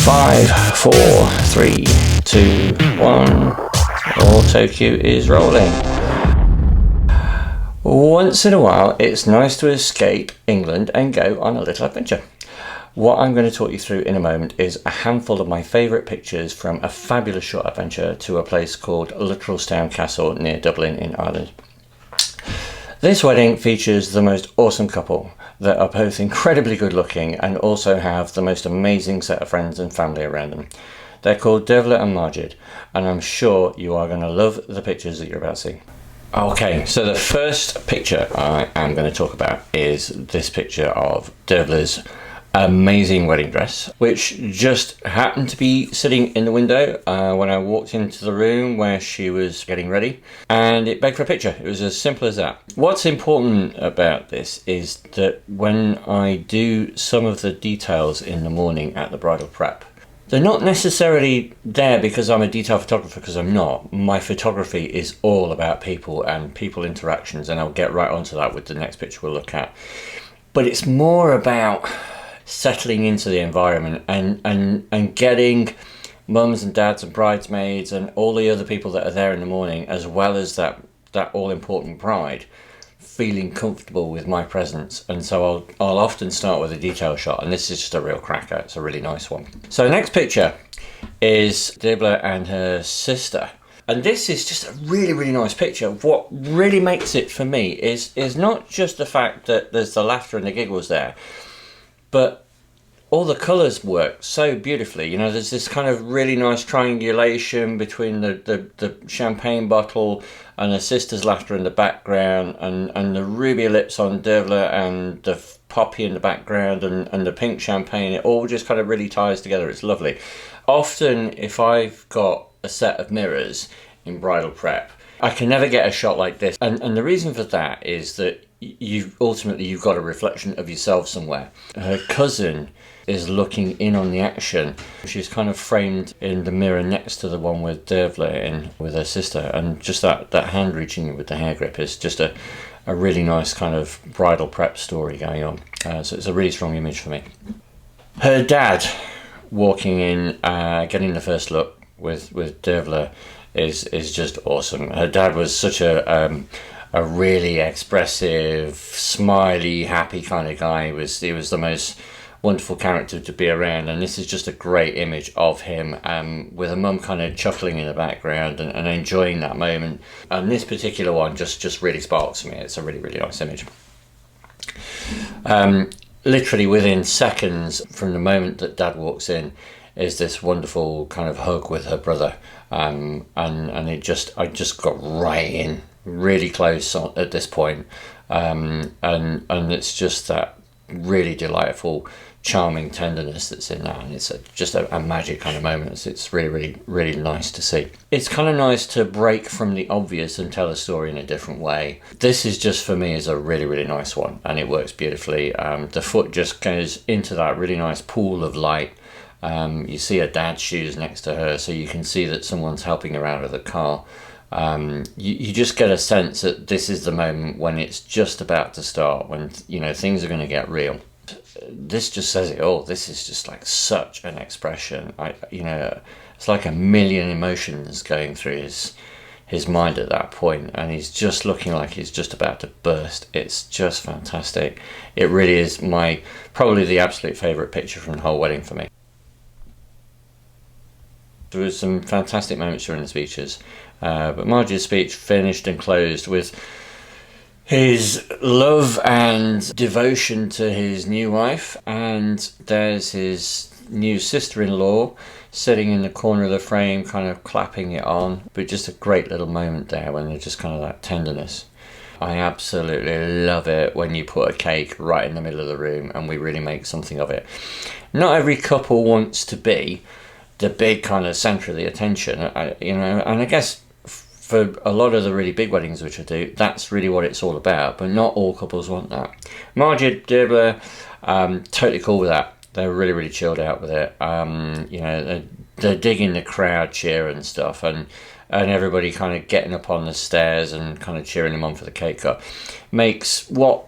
5, 4, 3, 2, 1. Auto cue is rolling. Once in a while, it's nice to escape England and go on a little adventure. What I'm going to talk you through in a moment is a handful of my favourite pictures from a fabulous short adventure to a place called Luttrellstown Castle near Dublin in Ireland. This wedding features the most awesome couple that are both incredibly good looking and also have the most amazing set of friends and family around them. They're called Dervla and Majid, and I'm sure you are going to love the pictures that you're about to see. Okay, so the first picture I am going to talk about is this picture of Dervla's amazing wedding dress, which just happened to be sitting in the window when I walked into the room where she was getting ready, and it begged for a picture. It was as simple as that. What's important about this is that when I do some of the details in the morning at the bridal prep, they're not necessarily there because I'm a detail photographer, because I'm not. My photography is all about people and people interactions, and I'll get right onto that with the next picture we'll look at. But it's more about settling into the environment and getting mums and dads and bridesmaids and all the other people that are there in the morning, as well as that all-important bride, feeling comfortable with my presence. And so I'll often start with a detail shot, and this is just a real cracker. It's a really nice one. So the next picture is Dervla and her sister, and this is just a really, really nice picture. What really makes it for me is not just the fact that there's the laughter and the giggles there, but all the colours work so beautifully. You know, there's this kind of really nice triangulation between the champagne bottle and her sister's laughter in the background, and the ruby lips on Dervla and the poppy in the background and the pink champagne. It all just kind of really ties together. It's lovely. Often, if I've got a set of mirrors in bridal prep, I can never get a shot like this. And the reason for that is that you've got a reflection of yourself somewhere. Her cousin is looking in on the action. She's kind of framed in the mirror next to the one with Dervla in with her sister, and just that hand reaching with the hair grip is just a really nice kind of bridal prep story going on. So it's a really strong image for me. Her dad walking in, getting the first look with Dervla is just awesome. Her dad was such a really expressive, smiley, happy kind of guy. He was the most wonderful character to be around, and this is just a great image of him with a mum kind of chuckling in the background and enjoying that moment. And this particular one just really sparks me. It's a really, really nice image. Literally within seconds from the moment that Dad walks in is this wonderful kind of hug with her brother, and I just got right in really close at this point, and it's just that really delightful, charming tenderness that's in that, and it's just a magic kind of moment. It's really, really, really nice to see. It's kind of nice to break from the obvious and tell a story in a different way. This is just, for me, is a really, really nice one, and it works beautifully. The foot just goes into that really nice pool of light. You see her dad's shoes next to her, so you can see that someone's helping her out of the car. You just get a sense that this is the moment when it's just about to start, when, you know, things are going to get real. This just says it all. This is just like such an expression. It's like a million emotions going through his mind at that point, and he's just looking like he's just about to burst. It's just fantastic. It really is probably the absolute favourite picture from the whole wedding for me. There was some fantastic moments during the speeches, but Majid's speech finished and closed with his love and devotion to his new wife, and there's his new sister-in-law sitting in the corner of the frame kind of clapping it on. But just a great little moment there when there's just kind of that tenderness. I absolutely love it when you put a cake right in the middle of the room and we really make something of it. Not every couple wants to be the big kind of centre of the attention, and I guess for a lot of the really big weddings which I do, that's really what it's all about, but not all couples want that. Majid, Dervla, totally cool with that. They're really, really chilled out with it. They're digging the crowd cheer and stuff, and everybody kind of getting up on the stairs and kind of cheering them on for the cake cut. Makes what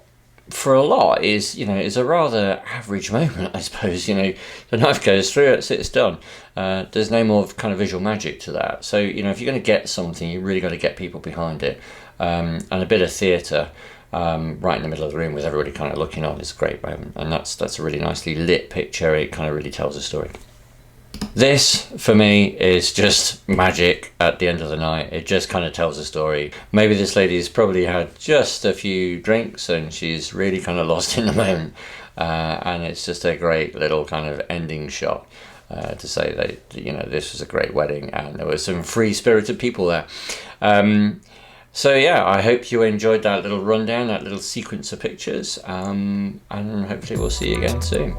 for a lot is a rather average moment, I suppose. The knife goes through, it's done. There's no more kind of visual magic to that. So if you're going to get something, you really got to get people behind it, and a bit of theatre right in the middle of the room with everybody kind of looking on is a great moment. And that's a really nicely lit picture. It kind of really tells a story. This, for me, is just magic at the end of the night. It just kind of tells a story. Maybe this lady's probably had just a few drinks and she's really kind of lost in the moment. And it's just a great little kind of ending shot to say that, this was a great wedding and there were some free-spirited people there. So yeah, I hope you enjoyed that little rundown, that little sequence of pictures. And hopefully we'll see you again soon.